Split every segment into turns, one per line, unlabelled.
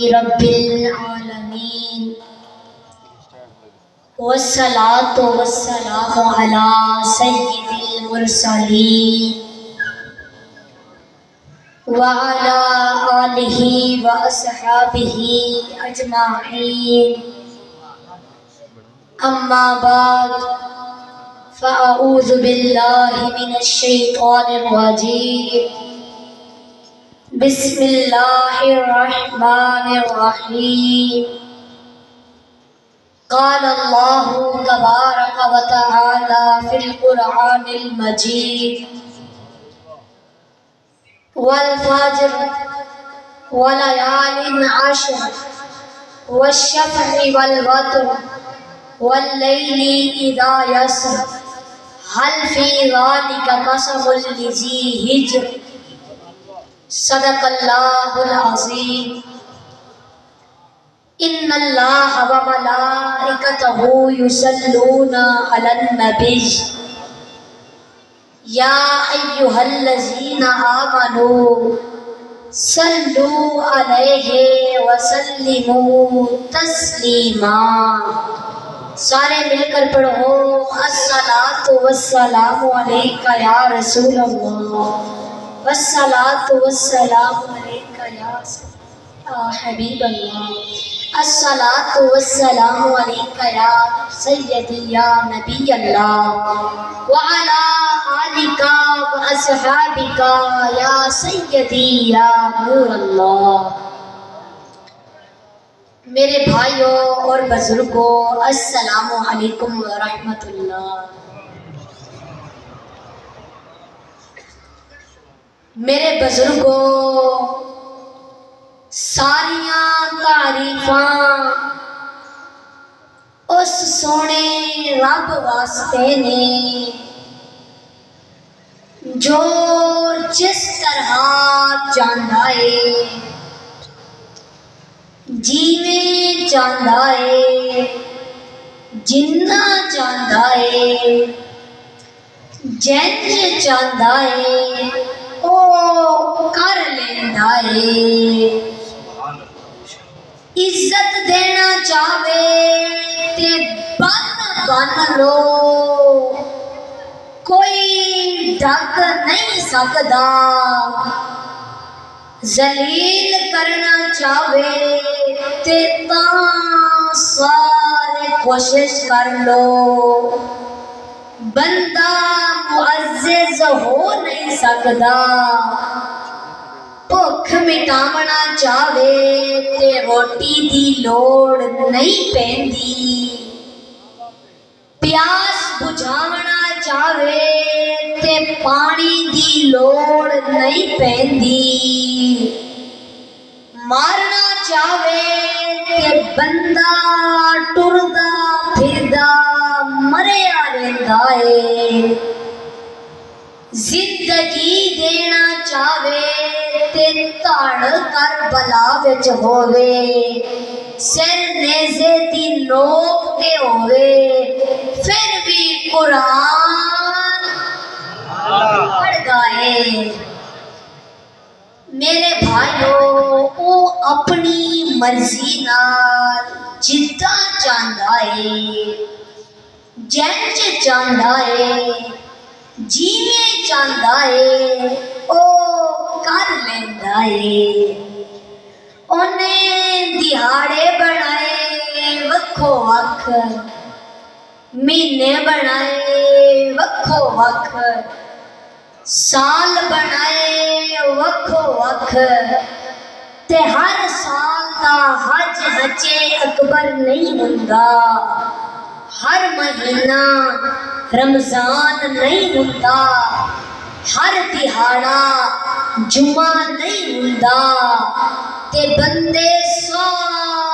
رب العالمین والصلاة والسلام على سید المرسلین وعلى آلہ واصحابہ اجمعین اما بعد فاعوذ باللہ من الشیطان الرجیم بسم اللہ الرحمن الرحیم قال اللہ تبارک و تعالی فی القرآن المجید والفجر وليال عشر والشفع والوتر والليل إذا يسر هل في ذلك قسم لذي حجر صدق الله العظيم إن الله وملائكته يصلون على النبي يا أيها الذين آمنوا صلوا عليه وسلموا تسلیما۔ سارے مل کر پڑھو الصلاۃ والسلام علیک یا رسول اللہ، والصلاۃ والسلام علیک یا حبیب اللہ، الصلاۃ والسلام علیک یا سیدی یا نبی اللہ، وعلی آلک واصحابک یا سیدی یا نور اللہ۔ میرے بھائیوں اور بزرگوں، السلام علیکم ورحمۃ اللہ۔ میرے بزرگوں، ساریاں تعریفاں اس سونے رب واسطے نے جو جس طرح چاہتا ہے، جیویں چاہتا ہے، جنہ چاہتا ہے، جنج چاہتا ہے او کر لیندا ہے۔ عزت دینا چاہے تے بن لو، کوئی ڈک نہیں سکدا۔ ذلیل کرنا چاہے تے تاں سارے کوشش کر لو، بندہ معزز ہو نہیں سکدا۔ بھوک مٹاونا چاہے تے روٹی دی لوڑ نہیں پیندی، پیاس بجھاونا چاہے تے پانی دی لوڑ نہیں پیندی، مارنا چاہے تے بندہ ٹردا پھردا مریا رہندا ہے۔ زندگی دینا چاہے تے تڑ کربلا وچ ہووے، سر نیزے دی نوک تے ہووے، پھر بھی قرآن پڑھ گائے۔ میرے بھائیو، او اپنی مرضی نال جداں چاہتا ہے، جنج چاہتا ہے، جیویں چاہتا ہے او کر لیندا ہے۔ انہیں دہاڑے بنائے وکھو وکھ، مہینے بنائے وکھو وکھ، سال بنائے وکھو وکھ، تے ہر سال دا حج حجے اکبر نہیں ہوندا، ہر مہینہ رمضان نہیں ہوندا، ہر دہاڑا جمعہ نہیں ہوندا، تے بندے سارے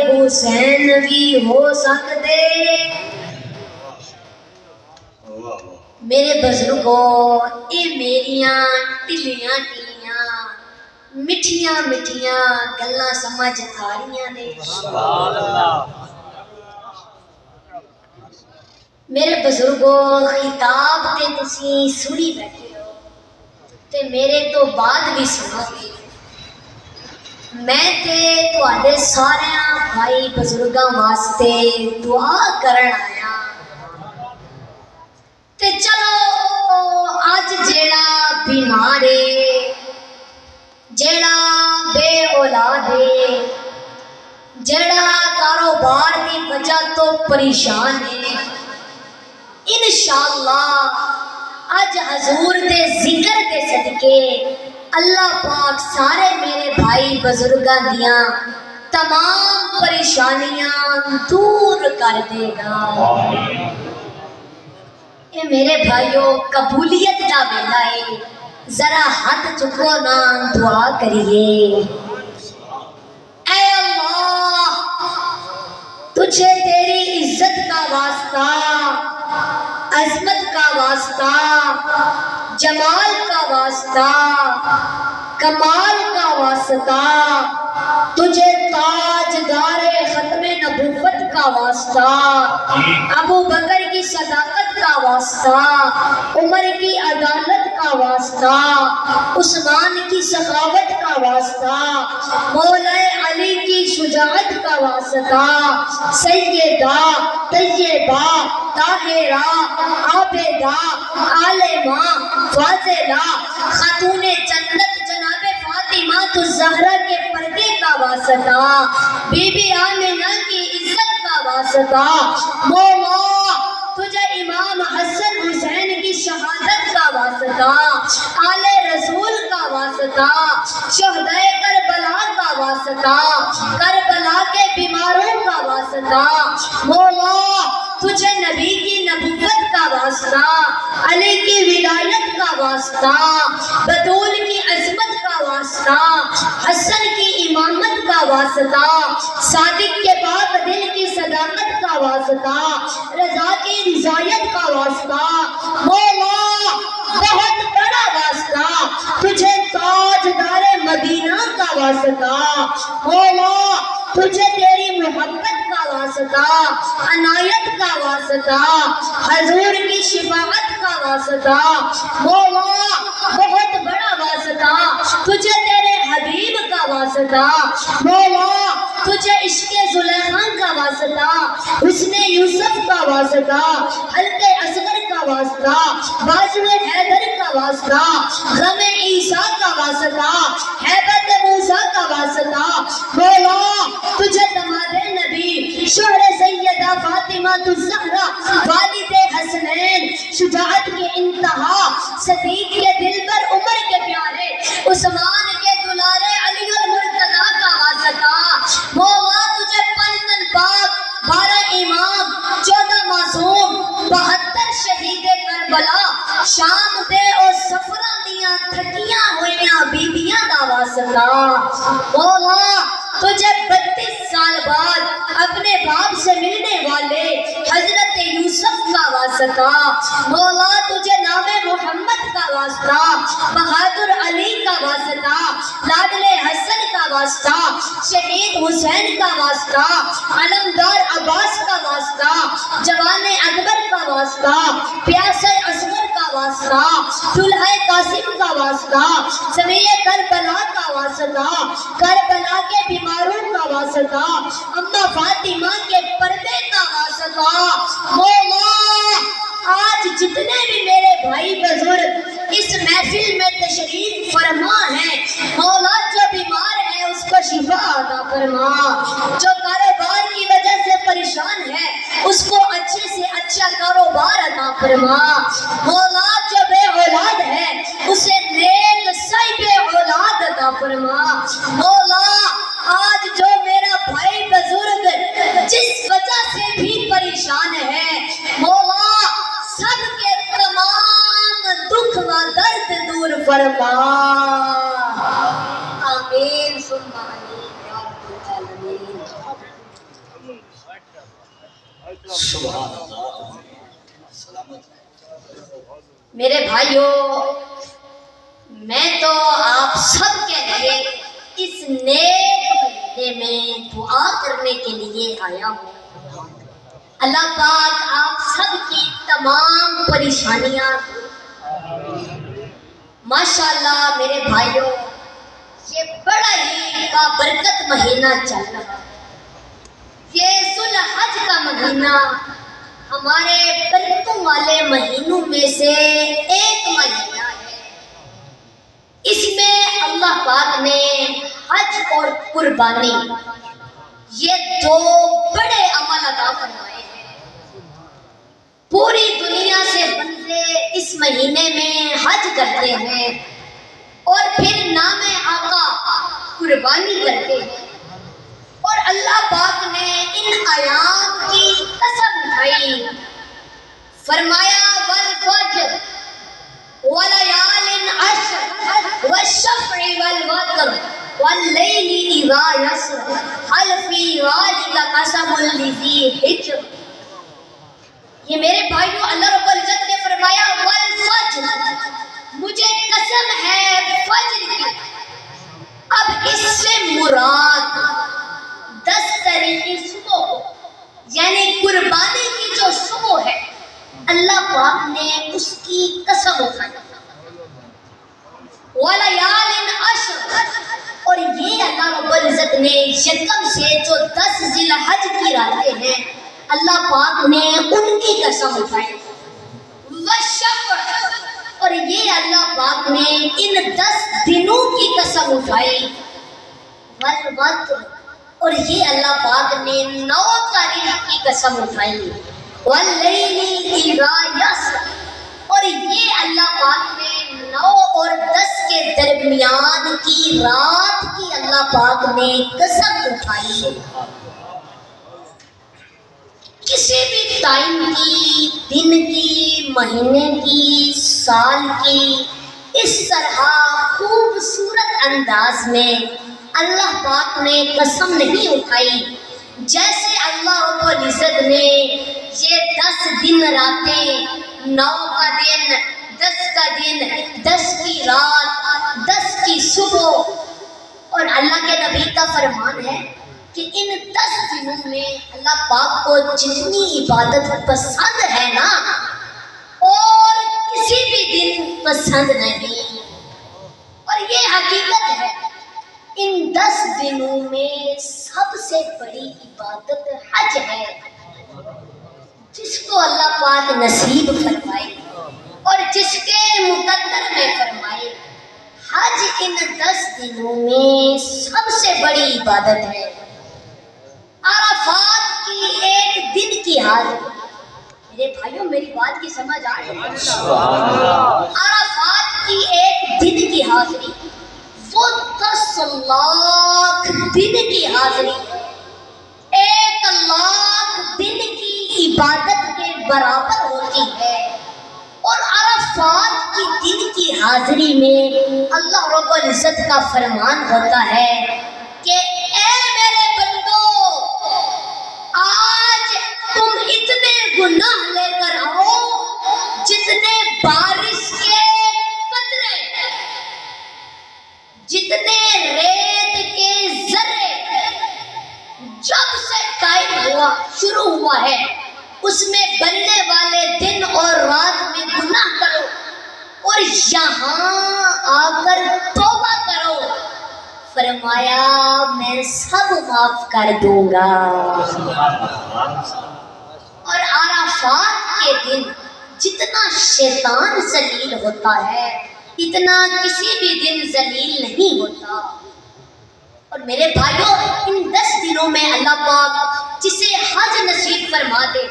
حسین بھی ہو سکدے۔ میرے بزرگوں، اے میریاں ٹلیاں ٹلیاں مٹھیاں مٹھیاں گلاں سمجھ آ رہیاں نے؟ میرے بزرگوں، خطاب تے تسی سنی بیٹھے ہو تے میرے تو بعد بھی سنو گے۔ میں تے تواڈے سارے بھائی بزرگاں واسطے دعا کرن آیا تے چلو اج جیڑا بیمار ہے، جیڑا بے اولاد ہے، جیڑا کاروبار دی وجہ تو پریشان ہے، انشاءاللہ اج حضور دے ذکر دے صدقے اللہ پاک سارے میرے بھائی بزرگاں دیاں تمام پریشانیاں دور کر دے گا۔ اے میرے بھائیوں، قبولیت دا ویلا ہے، ذرا ہاتھ چکو نا، دعا کریے۔ اے اللہ، تجھے تیری عزت کا واسطہ، عظمت کا واسطہ، جمال کا واسطہ، کمال کا واسطہ، تجھے تاجدار ختم نبوت کا واسطہ، ابو بکر کی صداقت کا واسطہ، عمر کی عدالت کا واسطہ، عثمان کی سخاوت کا واسطہ، مولا علی کی شجاعت کا واسطہ، سیدہ طیبہ طاہرہ عابدہ عالمہ فاضلہ خاتون جنت جناب فاطمہ الزہرا کے پردے کا واسطہ، بی بی آمنہ کی عزت کا واسطہ، مولا تجھے امام حسن حسین کی شہادت کا واسطہ، آل رسول کا واسطہ، شہدائے کربلا کا واسطہ، کربلا کے بیماروں کا واسطہ، مولا تجھے نبی کی نبوت کا واسطہ، علی کی ولایت کا واسطہ، بطول کی عظمت کا واسطہ، حسن کی امامت کا واسطہ، صادق کے پاک دل کی صداقت کا واسطہ، رضا کی رضایت کا واسطہ، مولا بہت بڑا واسطہ، تجھے تاجدار مدینہ کا واسطہ، مولا تجھے تیری محبت کا واسطہ، عنایت کا واسطہ، حضور کی شفاعت کا واسطہ، مولا بہت بڑا واسطہ، تجھے تیرے حبیب کا واسطہ، مولا تجھے عشق زلیخا کا واسطہ، حسن یوسف کا واسطہ، حلق اصغر کا واسطہ، بازو حیدر کا واسطہ، غم عیسیٰ کا واسطہ، حیبت موسیٰ کا واسطہ، مولا تجھے دماد نبی شوہر سیدہ فاطمہ الزہرا والد حسنین شجاعت کے انتہا صدیق کے دل پر عمر کے پیارے عثمان کے دلارے علی المرتضی کا واسطہ، مولا تجھے 5 تن پاک، 12 امام، 14 معصوم، 72 شہید کربلا، شام دے او سفراں دیاں تھکیاں ہوئیاں بیبیاں دا واسطہ، مولا تجھے 32 سال بعد اپنے باپ سے ملنے والے حضرت یوسف کا واسطہ، مولا تجھے نام محمد کا واسطہ، بہادر علی کا واسطہ، لاڈلے حسن کا واسطہ، شہید حسین کا واسطہ، علمدار عباس کا واسطہ، جوان اکبر کا واسطہ، پیاسے اصغر کا واسطہ، دلہے قاسم کا واسطہ، سمیع کربلا کا واسطہ، کربلا کے بیماروں کا واسطہ، اماں فاطمہ کے پردے کا واسطہ، مولا آج جتنے بھی میرے بھائی بزرگ اس محفل میں تشریف فرما ہیں، مولا جو بیمار ہے اس کو شفا عطا فرما، جو کاروبار کی وجہ سے پریشان ہے اس کو اچھے سے اچھا کاروبار عطا فرما، مولا جو بے اولاد ہے اسے نیک صحیح بے اولاد عطا فرما، مولا آج جو میرا بھائی بزرگ جس وجہ سے بھی پریشان ہے، مولا سب کے تمام دکھ و درد دور فرما، آمین ثم آمین یا رب العالمین۔
سبحان اللہ۔
میرے بھائیوں، میں تو آپ سب کے لیے اس نیک مہینے میں دعا کرنے کے لیے آیا ہوں۔ اللہ پاک آپ سب کی تمام پریشانیاں، ماشاءاللہ میرے بھائیوں یہ بڑا ہی بابرکت مہینہ چل رہا ہے۔ یہ ذوالحج کا مہینہ ہمارے برکتوں والے مہینوں میں سے ایک مہینہ ہے۔ اس میں اللہ پاک نے حج اور قربانی یہ دو بڑے عمل ادا فرمائے ہیں۔ پوری دنیا سے بندے اس مہینے میں حج کرتے ہیں اور پھر نام آقا قربانی کرتے ہیں، اور اللہ پاک نے ان ایام کی قسم اٹھائی، فرمایا والفجر ولیال عشر والشفع والوتر واللیل اذا یسر هل فی ذلک قسم لذی حجر۔ یہ میرے بھائیو اللہ رب العزت نے فرمایا والفجر، مجھے قسم ہے فجر کی۔ اب اس سے مراد 10 تاریخی صبح کو، یعنی قربانی کی جو صبح ہے، اللہ پاک نے اس کی قسم اٹھائی۔ وَلَيَالٍ عَشْرٍ، اور یہ اللہ رب العزت نے یکم سے جو 10 ذی الحج کی راتیں ہیں، اللہ پاک نے ان کی قسم اٹھائی۔ وَالشَّفْعِ، اور یہ اللہ پاک نے ان 10 دنوں کی قسم اٹھائی۔ وَالْوَتْرِ، اور یہ اللہ پاک نے 9 تاریخ کی قسم اٹھائی۔ وَاللَّيْلِ إِذَا يَسْرِ، اور یہ اللہ پاک نے 9 اور 10 کے درمیان کی رات کی اللہ پاک نے قسم اٹھائی۔ کسی بھی ٹائم کی، دن کی، مہینے کی، سال کی، اس طرح خوبصورت انداز میں اللہ پاک نے قسم نہیں اٹھائی جیسے اللہ رب العزت نے یہ 10 دن راتیں، 9 کا دن، 10 کا دن، 10 کی رات، 10 کی صبح، اور اللہ کے نبی کا فرمان ہے کہ ان 10 دنوں میں اللہ پاک کو جتنی عبادت پسند ہے نا، اور کسی بھی دن پسند نہیں، اور یہ حقیقت ہے۔ ان 10 دنوں میں سب سے بڑی عبادت حج ہے، جس کو اللہ پاک نصیب فرمائے اور جس کے مقدر میں فرمائے۔ حج ان 10 دنوں میں سب سے بڑی عبادت ہے۔ عرفات کی ایک دن کی حاضری، میرے بھائیوں میری بات کی سمجھ آ رہی ہے؟ عرفات کی ایک دن کی حاضری وہ 10 لاکھ دن کی حاضری، 1 لاکھ دن کی عبادت کے برابر ہوتی ہے۔ اور عرفات کی دن کی حاضری میں اللہ رب العزت کا فرمان ہوتا ہے کہ اے میرے بندو، آج تم اتنے گناہ لے کر آؤ جتنے بارش کے قطرے، جتنے ریت کے ذرے جب سے قائم شروع ہوا ہے اس میں بننے والے دن اور رات میں گناہ کرو، اور یہاں آ کر توبہ کرو، فرمایا میں سب معاف کر دوں گا۔ اور عرفات کے دن جتنا شیطان ذلیل ہوتا ہے اتنا کسی بھی دن ذلیل نہیں ہوتا۔ اور میرے بھائیوں، ان 10 دنوں میں اللہ پاک جسے حج نصیب فرما دے،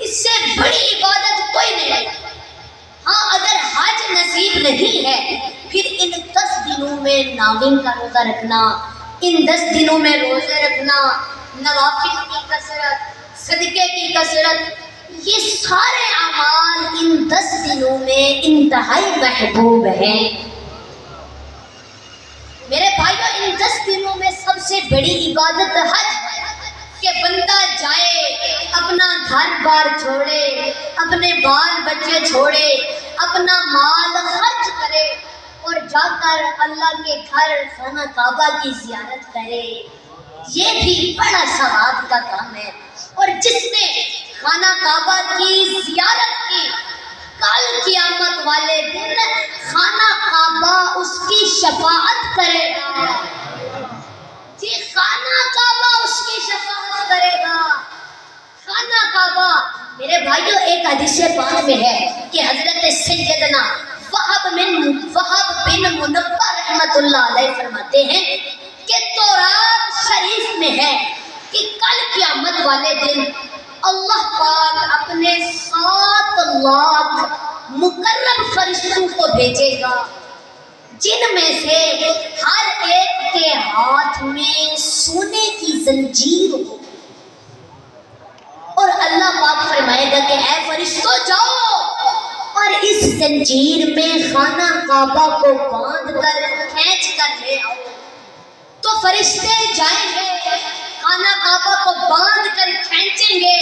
اس سے بڑی عبادت کوئی نہیں۔ ہاں اگر حج نصیب نہیں ہے پھر ان 10 دنوں میں ناوین کا روزہ رکھنا، ان 10 دنوں میں روزے رکھنا، نوافل کی کثرت، صدقے کی کثرت، یہ سارے اعمال ان 10 دنوں میں انتہائی محبوب ہیں۔ میرے بھائیوں، ان 10 دنوں میں سب سے بڑی عبادت حج ہے کہ بندہ جائے، اپنا گھر بار چھوڑے، اپنے بال بچے چھوڑے، اپنا مال خرچ کرے اور جا کر اللہ کے گھر خانہ کعبہ کی زیارت کرے۔ یہ بھی بڑا ثواب کا کام ہے، اور جس نے خانہ کعبہ کی زیارت کی کل قیامت والے دن خانہ کعبہ اس کی شفاعت کرے گا. جی خانہ کعبہ اس کی شفاعت کرے گا. خانہ کعبہ میرے بھائیوں ایک حدیث پاک میں ہے کہ حضرت سیدنا وہب بن منبہ رحمت اللہ علیہ فرماتے ہیں کہ تورات شریف میں ہے کہ کل قیامت والے دن اللہ پاک اپنے 7 لاکھ مقرب فرشتوں کو بھیجے گا، جن میں سے ہر ایک کے ہاتھ میں سونے کی زنجیر ہو، اور اللہ پاک فرمائے گا کہ اے فرشتوں جاؤ اور اس زنجیر میں خانہ کعبہ کو باندھ کر کھینچ کر لے آؤ. تو فرشتے جائیں گے، خانہ کعبہ کو باندھ کر کھینچیں گے.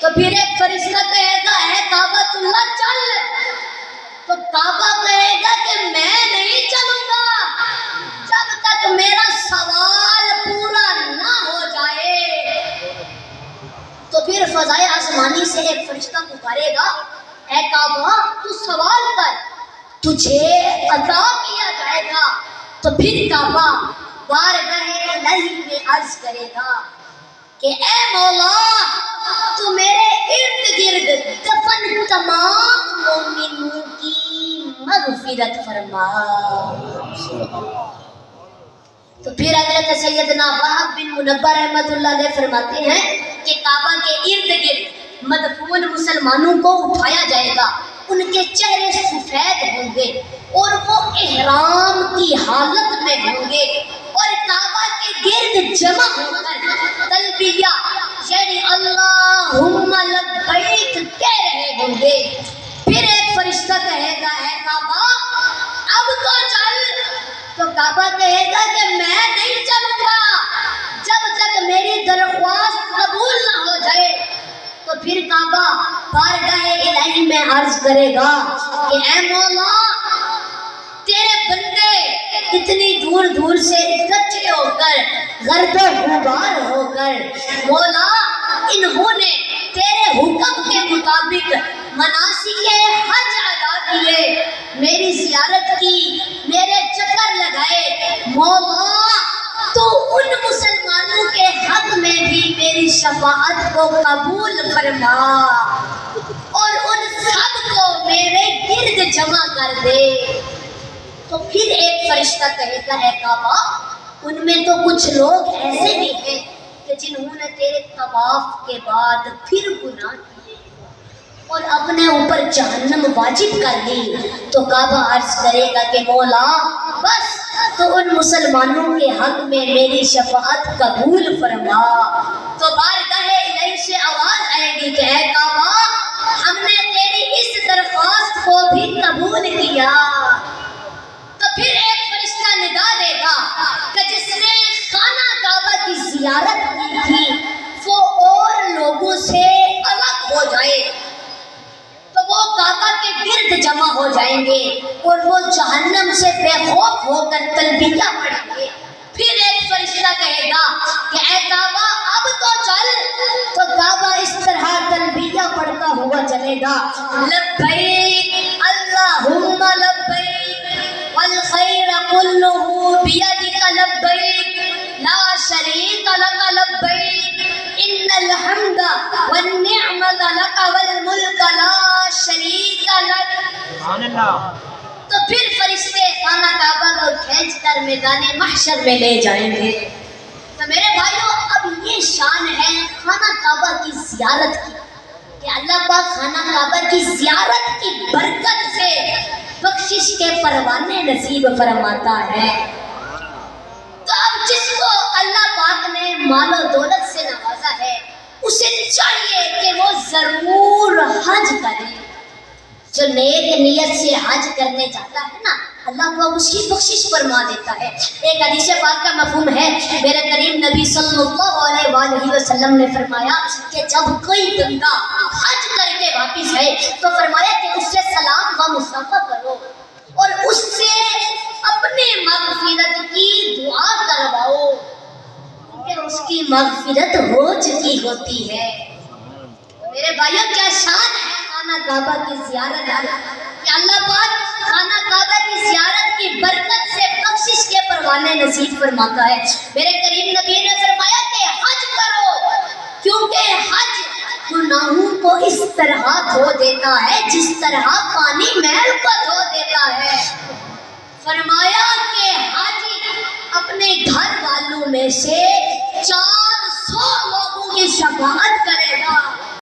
تو پھر ایک فرشتہ کہے گا اے کعبہ اللہ چل. تو کعبہ کہے گا کہ میں نہیں چلوں گا جب تک میرا سوال پورا نہ ہو جائے. تو پھر فضائے آسمانی سے ایک فرشتہ پکارے گا اے کعبہ تو سوال کر، تجھے عطا کیا جائے گا. تو پھر کعبہ بارگاہ الہی میں عرض کرے گا کہ اے مولا تو میرے ارد گرد دفن تمام مومنوں کی مغفرت فرما. تو پھر حضرت سیدنا وہب بن منبہ رحمت اللہ علیہ فرماتے ہیں کہ کعبہ کے ارد گرد مدفون مسلمانوں کو اٹھایا جائے گا. ان کے چہرے سفید ہوں گے اور وہ احرام کی حالت میں ہوں گے اور کعبہ کے گرد جمع ہو کر تلبیہ یعنی اللہم لبیک کہہ رہے ہوں گے. پھر ایک فرشتہ کہے گا اے کعبہ اب تو چل. تو کعبہ کہے گا کہ میں نہیں چلوں گا جب تک میری درخواست قبول نہ ہو جائے. تو پھر کعبہ بارگاہ الہی میں عرض کرے گا کہ اے مولا تیرے بندے اتنی دور دور سے اکٹھے ہو کر غرب غبار ہو کر مولا انہوں نے تیرے حکم کے مطابق مناسک حج ادا کیے، میری زیارت کی، میرے چکر لگائے. مولا تو ان مسلمانوں کے حق میں بھی میری شفاعت کو قبول فرما اور ان سب کو میرے گرد جمع کر دے. تو پھر ایک فرشتہ کہے گا اے کعبہ ان میں تو کچھ لوگ ایسے بھی ہیں کہ جنہوں نے تیرے طواف کے بعد پھر گناہ کیے اور اپنے اوپر جہنم واجب کر لی. تو کعبہ عرض کرے گا کہ مولا بس تو ان مسلمانوں کے حق میں میری شفاعت قبول فرما. تو بارگاہ الہی سے آواز آئے گی کہ اے کعبہ ہم نے تیری اس درخواست کو بھی قبول کیا. تو پھر ایک فرشتہ ندا دے گا کہ جس نے خانہ کعبہ کی زیارت کی تھی وہ اور لوگوں سے الگ ہو جائے. تو وہ کعبہ کے گرد جمع ہو جائیں گے اور وہ جہنم سے بے خوف ہو کر تلبیہ پڑھیں گے. پھر ایک فرشتہ کہے گا کہ اے کعبہ اب تو چل. تو کعبہ اس طرح تلبیہ پڑھتا ہوا چلے گا لبیک اللہم لبیک والخیر کلہ بیدک لبیک لا شریک لک لبیک ان الحمد والنعمت لک والملک لا شریک لک. سبحان اللہ. تو پھر فرشتے خانہ کعبہ کو کھینچ کر میدان محشر میں لے جائیں گے. تو میرے بھائیوں اب یہ شان ہے خانہ کعبہ کی زیارت کی کہ اللہ پاک خانہ کعبہ کی زیارت کی برکت سے بخشش کے پروانے نصیب فرماتا ہے. تو اب جس کو اللہ پاک نے مال و دولت سے نوازا ہے اسے چاہیے کہ وہ ضرور حج کرے. جو نیک نیت سے حج کرنے جاتا ہے نا اللہ کو اس کی بخشش فرما دیتا ہے. ایک حدیث پاک کا مفہوم ہے میرے کریم نبی صلی اللہ علیہ وآلہ وسلم نے فرمایا کہ جب کوئی بندہ حج کر کے واپس ہے تو فرمایا کہ اس سے سلام و مصافحہ کرو اور اس سے اپنے مغفرت کی دعا کرواؤ کیونکہ اس کی مغفرت ہو چکی ہوتی ہے. میرے بھائیوں کیا شان ہے خانہ خانہ کعبہ کی زیارت کہ اللہ پاک خانہ کعبہ کی زیارت کی برکت سے بخشش کے پروانے نصیب فرماتا ہے۔ میرے کریم نبی نے فرمایا کہ حج کرو، کیونکہ حج گناہوں کو اس طرح دھو دیتا ہے جس طرح پانی محل کو دھو دیتا ہے۔ فرمایا کہ حاجی اپنے گھر والوں میں سے 400 لوگوں کی شفاعت کرے گا۔